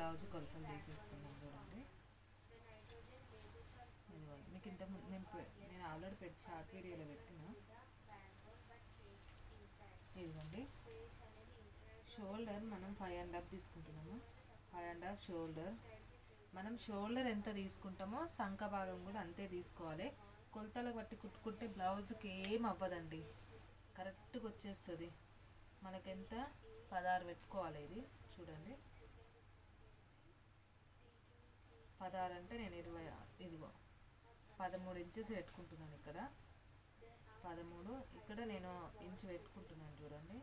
Blouse కొలతలు తీసేసుకున్నాం చూడండి. ఇదిగోండి, మీకు ఇంతకుముందు నేను ఆల్రెడీ షార్ట్ వీడియోలో పెట్టిన. ఇదిగోండి, షోల్డర్ మనం 5.5 తీసుకుంటున్నాము. 5.5 షోల్డర్. మనం షోల్డర్ ఎంత తీసుకుంటామో సంఖ భాగం కూడా అంతే తీసుకోవాలి. కొలతలు బట్టి కుట్టుకుంటే బ్లౌజ్కి ఏం అవ్వదండి, కరెక్ట్గా వచ్చేస్తుంది. మనకెంత 16 పెట్టుకోవాలి. ఇది చూడండి, 16 అంటే నేను 20, ఇదిగో 13 ఇంచెస్ పెట్టుకుంటున్నాను. ఇక్కడ 13, ఇక్కడ నేను ఇంచు పెట్టుకుంటున్నాను చూడండి.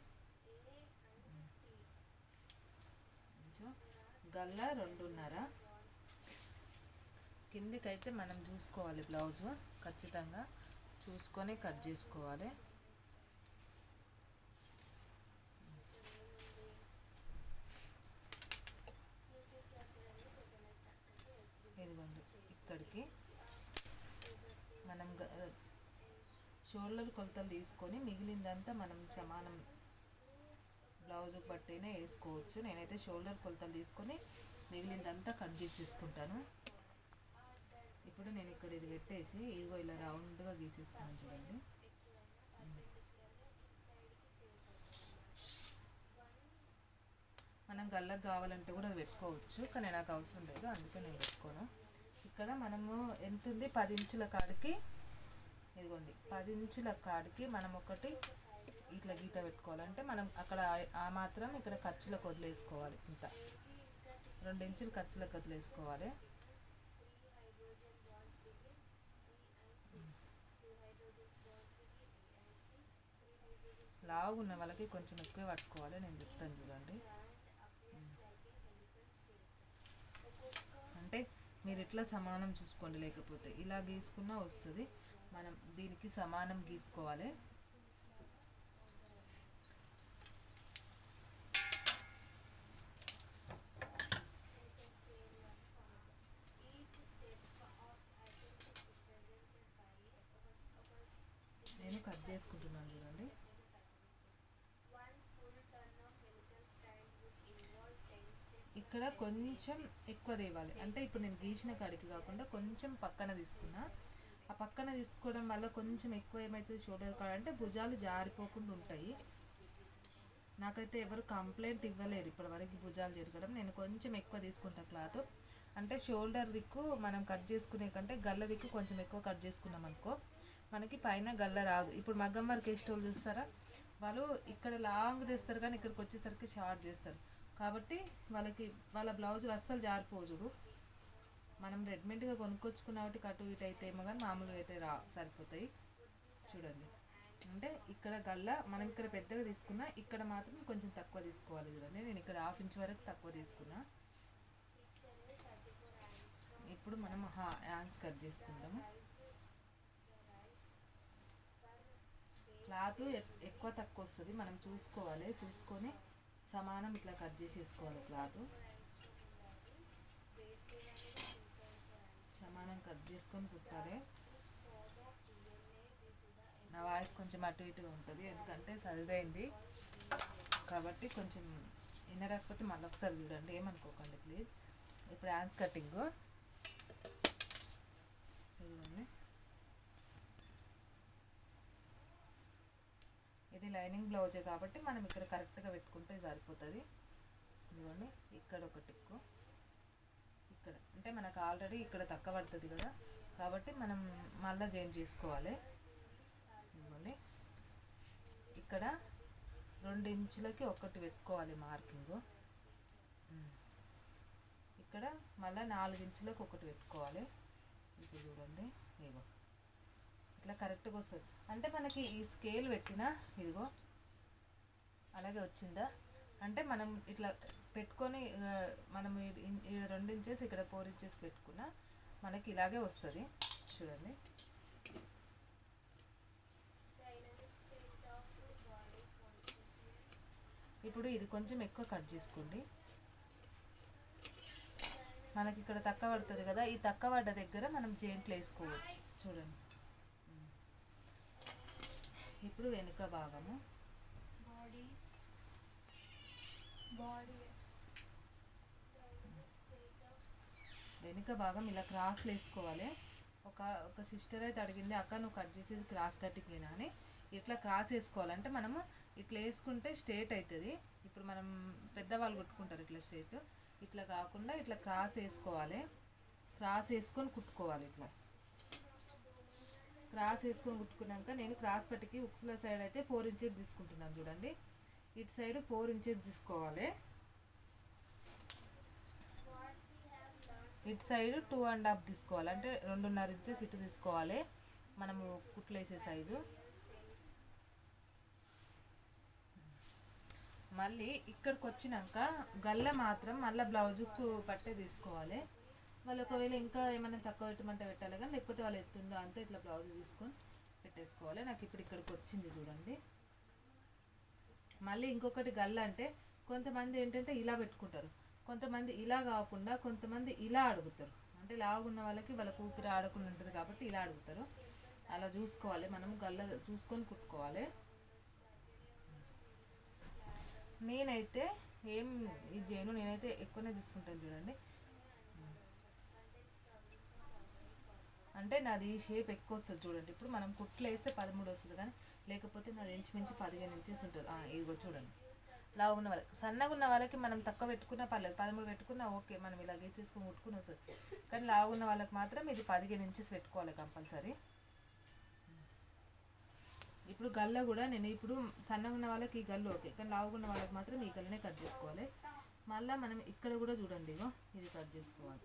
ఇంచు గల్ల 2.5. కిందికైతే మనం చూసుకోవాలి, బ్లౌజు ఖచ్చితంగా చూసుకొని కట్ చేసుకోవాలి. ఇదిగోండి, ఇక్కడికి మనం షోల్డర్ కొలతలు తీసుకొని మిగిలిందంతా మనం సమానం బ్లౌజ్కి బట్టినే వేసుకోవచ్చు. నేనైతే షోల్డర్ కొలతలు తీసుకొని మిగిలిందంతా కట్ చేసేసుకుంటాను. ఇప్పుడు నేను ఇక్కడ ఇది పెట్టేసి ఇదిగో ఇలా రౌండ్గా గీసేస్తాను చూడండి. మనం గల్లకు కావాలంటే కూడా అది పెట్టుకోవచ్చు, కానీ నాకు అవసరం లేదు, అందుకే నేను పెట్టుకోను. ఇక్కడ మనము ఎంత ఉంది, 10 ఇంచుల కాడికి, ఇదిగోండి 10 ఇంచుల కాడికి మనం ఒకటి ఇట్లా గీత పెట్టుకోవాలంటే మనం అక్కడ ఆ మాత్రం ఇక్కడ ఖర్చులకు వదిలేసుకోవాలి. ఇంత 2 ఇంచులు ఖర్చులకు వదిలేసుకోవాలి. లావుగా వాళ్ళకి కొంచెం ఎక్కువ పట్టుకోవాలి, నేను చెప్తాను చూడండి. అంటే మీరు ఇట్లా సమానం చూసుకోండి, లేకపోతే ఇలా గీసుకున్నా వస్తుంది. మనం దీనికి సమానం గీసుకోవాలి. నేను కట్ చేసుకుంటున్నాను చూడండి. ఇక్కడ కొంచెం ఎక్కువ తేవాలి, అంటే ఇప్పుడు నేను గీసిన కాడికి కాకుండా కొంచెం పక్కన తీసుకున్నా. ఆ పక్కన తీసుకోవడం వల్ల కొంచెం ఎక్కువ ఏమవుతుంది, షోల్డర్ కాడ అంటే భుజాలు జారిపోకుండా ఉంటాయి. నాకైతే ఎవరు కంప్లైంట్ ఇవ్వలేరు ఇప్పటివరకు భుజాలు జరగడం. నేను కొంచెం ఎక్కువ తీసుకుంటా క్లాత్, అంటే షోల్డర్ దిక్కు మనం కట్ చేసుకునే కంటే గల్ల దిక్కు కొంచెం ఎక్కువ కట్ చేసుకున్నాం అనుకో మనకి పైన గల్ల రాదు. ఇప్పుడు మగ్గం వర్క్ వేసేటోళ్ళు చూస్తారా, వాళ్ళు ఇక్కడ లాంగ్ తెస్తారు కానీ ఇక్కడికి వచ్చేసరికి షార్ట్ చేస్తారు. కాబట్టి వాళ్ళ బ్లౌజులు అస్సలు జారిపోవు చూడు. మనం రెడీమేడ్గా కొనుక్కొచ్చుకున్న వాటికి అటు ఇటు అయితే ఏమో కానీ మామూలుగా అయితే సరిపోతాయి చూడండి. అంటే ఇక్కడ గల్ల మనం ఇక్కడ పెద్దగా తీసుకున్నా, ఇక్కడ మాత్రం కొంచెం తక్కువ తీసుకోవాలి చూడండి. నేను ఇక్కడ 1/2 ఇంచ్ వరకు తక్కువ తీసుకున్నా. ఇప్పుడు మనం హ్యాండ్స్ కట్ చేసుకుందాము. క్లాత్ ఎక్కువ తక్కువ వస్తుంది, మనం చూసుకోవాలి. చూసుకొని సమానం ఇట్లా కట్ చేసేసుకోవాలి. క్లాత్ సమానం కట్ చేసుకొని కుట్టాలి. నా వాయిస్ కొంచెం అటు ఇటుగా ఉంటుంది, ఎందుకంటే సరిదైంది కాబట్టి కొంచెం వినరాకపోతే మళ్ళీ ఒకసారి చూడండి, ఏమనుకోకండి ప్లీజ్. ఇప్పుడు హ్యాండ్స్ కటింగ్ ఇదిగోండి. ఇది లైనింగ్ బ్లౌజే కాబట్టి మనం ఇక్కడ కరెక్ట్గా పెట్టుకుంటే సరిపోతుంది. ఇదిగోండి, ఇక్కడ ఒక టిక్కు, ఇక్కడ అంటే మనకు ఆల్రెడీ ఇక్కడ తక్కువ పడుతుంది కదా, కాబట్టి మనం మళ్ళీ జాయిన్ చేసుకోవాలి. ఇదిగోండి, ఇక్కడ 2 ఇంచులకి ఒకటి పెట్టుకోవాలి మార్కింగ్. ఇక్కడ మళ్ళీ 4 ఇంచులకు ఒకటి పెట్టుకోవాలి. ఇప్పుడు చూడండి, ఇదిగో ఇట్లా కరెక్ట్గా వస్తుంది. అంటే మనకి ఈ స్కేల్ పెట్టినా ఇదిగో అలాగే వచ్చిందా అంటే మనం ఇట్లా పెట్టుకొని మనం 2 ఇంచెస్ ఇక్కడ 4 ఇంచెస్ పెట్టుకున్నా మనకి ఇలాగే వస్తుంది చూడండి. ఇప్పుడు ఇది కొంచెం ఎక్కువ కట్ చేసుకోండి. మనకి ఇక్కడ తక్కువ పడుతుంది కదా, ఈ తక్కువ పడ్డ దగ్గర మనం జాయింట్లు వేసుకోవచ్చు చూడండి. ఇప్పుడు వెనుక భాగము వెనుక భాగం ఇలా క్రాస్లు వేసుకోవాలి. ఒక ఒక సిస్టర్ అయితే అడిగింది, అక్క నువ్వు కట్ చేసేది క్రాస్ కటింగ్ అని. ఇట్లా క్రాస్ వేసుకోవాలంటే మనము ఇట్లా వేసుకుంటే స్ట్రేట్ అవుతుంది. ఇప్పుడు మనం పెద్దవాళ్ళు కుట్టుకుంటారు ఇట్లా స్ట్రేట్, ఇట్లా కాకుండా ఇట్లా క్రాస్ వేసుకోవాలి. క్రాస్ వేసుకొని కుట్టుకోవాలి. ఇట్లా క్రాస్ వేసుకొని కుట్టుకున్నాక నేను క్రాస్ పట్టికి ఉక్సుల సైడ్ అయితే 4 ఇంచెస్ తీసుకుంటున్నాను చూడండి. ఇటు సైడ్ 4 ఇంచెస్ తీసుకోవాలి. ఇటు సైడ్ 2.5 తీసుకోవాలి, అంటే 2.5 ఇంచెస్ ఇటు తీసుకోవాలి మనము కుట్లు వేసే సైజు. మళ్ళీ ఇక్కడికి వచ్చినాక గల్ల మాత్రం మళ్ళీ బ్లౌజుకు పట్టే తీసుకోవాలి. వాళ్ళు ఒకవేళ ఇంకా ఏమైనా తక్కువ పెట్టమంటే పెట్టాలి, కానీ లేకపోతే వాళ్ళు ఎత్తుందో అంతే ఇట్లా బ్లౌజ్ తీసుకొని పెట్టేసుకోవాలి. నాకు ఇప్పుడు ఇక్కడికి వచ్చింది చూడండి. మళ్ళీ ఇంకొకటి గల్ల అంటే కొంతమంది ఏంటంటే ఇలా పెట్టుకుంటారు, కొంతమంది ఇలా కాకుండా కొంతమంది ఇలా అడుగుతారు. అంటే లావున్న వాళ్ళకి వాళ్ళకు ఊపిరి ఆడకుండా ఉంటుంది కాబట్టి ఇలా అడుగుతారు. అలా చూసుకోవాలి, మనం గల్ల చూసుకొని కుట్టుకోవాలి. నేనైతే ఏం ఇది చేయను, నేనైతే ఎక్కువనే తీసుకుంటాను చూడండి. అంటే నాది షేప్ ఎక్కువ వస్తుంది చూడండి. ఇప్పుడు మనం కుట్లు వేస్తే 13 వస్తుంది, కానీ లేకపోతే నాది ఇంచుమించు 15 ఇంచెస్ ఉంటుంది. ఇదిగో చూడండి. లావు ఉన్న వాళ్ళకి, సన్నగా ఉన్న వాళ్ళకి మనం తక్కువ పెట్టుకున్నా పర్లేదు, 13 పెట్టుకున్నా ఓకే, మనం ఇలా గీసేసుకొని కుట్టుకుని వస్తుంది. కానీ లావు ఉన్న వాళ్ళకి మాత్రం ఇది 15 ఇంచెస్ పెట్టుకోవాలి కంపల్సరీ. ఇప్పుడు గల్ల కూడా నేను ఇప్పుడు సన్నగా ఉన్న వాళ్ళకి ఈ గల్లు ఓకే, కానీ లావుగా ఉన్న వాళ్ళకి మాత్రం ఈ గల్లనే కట్ చేసుకోవాలి. మళ్ళీ మనం ఇక్కడ కూడా చూడండి, ఇగో ఇది కట్ చేసుకోవాలి.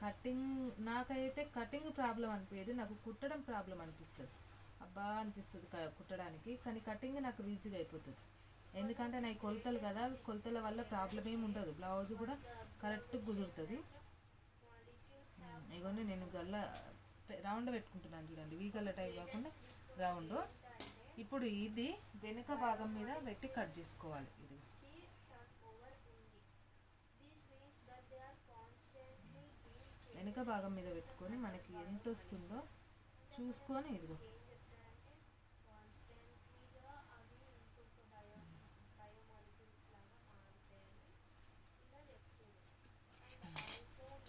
కటింగ్ నాకైతే కటింగ్ ప్రాబ్లం అనిపించదు, నాకు కుట్టడం ప్రాబ్లం అనిపిస్తుంది. అబ్బా అనిపిస్తుంది కుట్టడానికి, కానీ కటింగ్ నాకు ఈజీగా అయిపోతుంది. ఎందుకంటే నాకు కొలతలు కదా, కొలతల వల్ల ప్రాబ్లం ఏమి ఉండదు, బ్లౌజ్ కూడా కరెక్ట్గా కుదురుతుంది. ఇగోండి నేను గల్ల రౌండ్ పెట్టుకుంటున్నాను చూడండి, వీ గల్ల టైప్ కాకుండా రౌండ్. ఇప్పుడు ఇది వెనుక భాగం మీద పెట్టి కట్ చేసుకోవాలి. ఇది వెనుక భాగం మీద పెట్టుకొని మనకి ఎంత వస్తుందో చూసుకొని ఇదిగో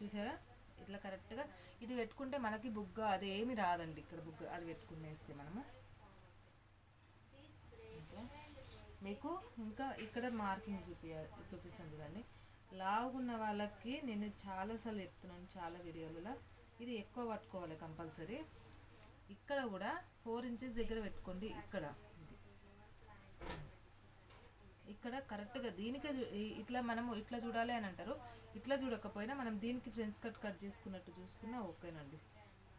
చూసారా, ఇట్లా కరెక్ట్గా ఇది పెట్టుకుంటే మనకి బుగ్గ అదేమి రాదండి. ఇక్కడ బుగ్గ అది పెట్టుకునేస్తే మనము మీకు ఇంకా ఇక్కడ మార్కింగ్ చూపిస్తాను చూడండి. లావుగున్న వాళ్ళకి నేను చాలాసార్లు చెప్తున్నాను చాలా వీడియోలలో, ఇది ఎక్కువ పట్టుకోవాలి కంపల్సరీ. ఇక్కడ కూడా 4 ఇంచెస్ దగ్గర పెట్టుకోండి. ఇక్కడ కరెక్ట్గా దీనికి ఇట్లా మనము ఇట్లా చూడాలి అని అంటారు. ఇట్లా చూడకపోయినా మనం దీనికి ఫ్రెండ్స్ కట్ చేసుకున్నట్టు చూసుకున్నా ఓకేనండి.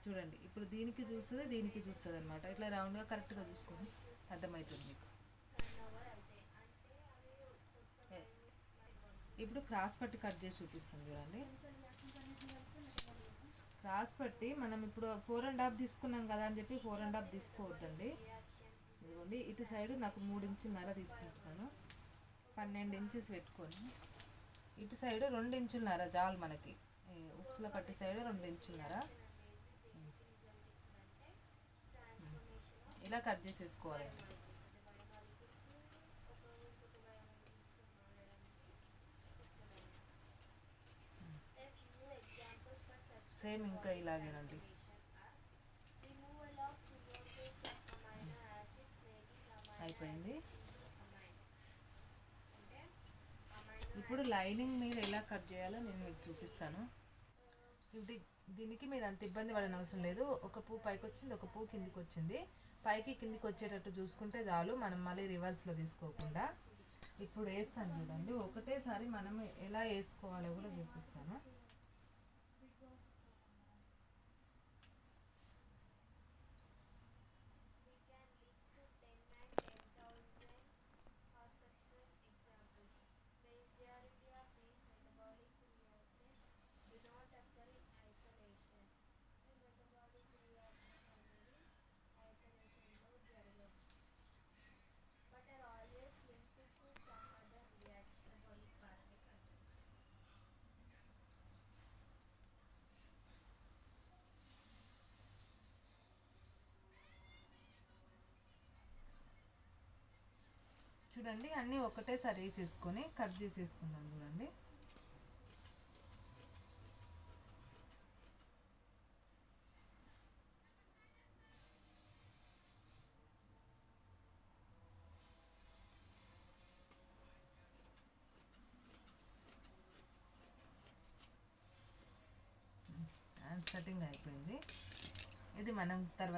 చూడండి ఇప్పుడు దీనికి చూస్తుంది, దీనికి చూస్తుంది అనమాట. ఇట్లా రౌండ్గా కరెక్ట్గా చూసుకొని అర్థమవుతుంది మీకు. ఇప్పుడు క్రాస్ పట్టి కట్ చేసి చూపిస్తాను చూడండి. క్రాస్ పట్టి మనం ఇప్పుడు 4.5 తీసుకున్నాం కదా అని చెప్పి 4.5 తీసుకోవద్దండి. ఇదిగోండి ఇటు సైడు నాకు 3.5 ఇంచులు తీసుకుంటున్నాను. 12 ఇంచెస్ పెట్టుకొని ఇటు సైడు 2.5 ఇంచులు చాలు మనకి. ఉక్సుల పట్టి సైడు 2.5 ఇంచులు ఇలా కట్ చేసేసుకోవాలి. సేమ్ ఇంకా ఇలాగేనండి. అయిపోయింది. ఇప్పుడు లైనింగ్ మీద ఎలా కట్ చేయాలో నేను మీకు చూపిస్తాను. ఇప్పుడు దీనికి మీరు అంత ఇబ్బంది పడని అవసరం లేదు. ఒక పువ్వు పైకి వచ్చింది, ఒక పువ్వు కిందికి వచ్చింది. పైకి కిందికి వచ్చేటట్టు చూసుకుంటే చాలు, మనం మళ్ళీ రివర్స్లో తీసుకోకుండా. ఇప్పుడు వేస్తాను చూడండి, ఒకటేసారి మనం ఎలా వేసుకోవాలో కూడా చూపిస్తాను. చూడండి అన్నీ ఒకటేసారి వేసేసుకొని కట్ చేసేసుకుందాం చూడండి. హ్యాండ్ సెట్టింగ్ అయిపోయింది. ఇది మనం తర్వాత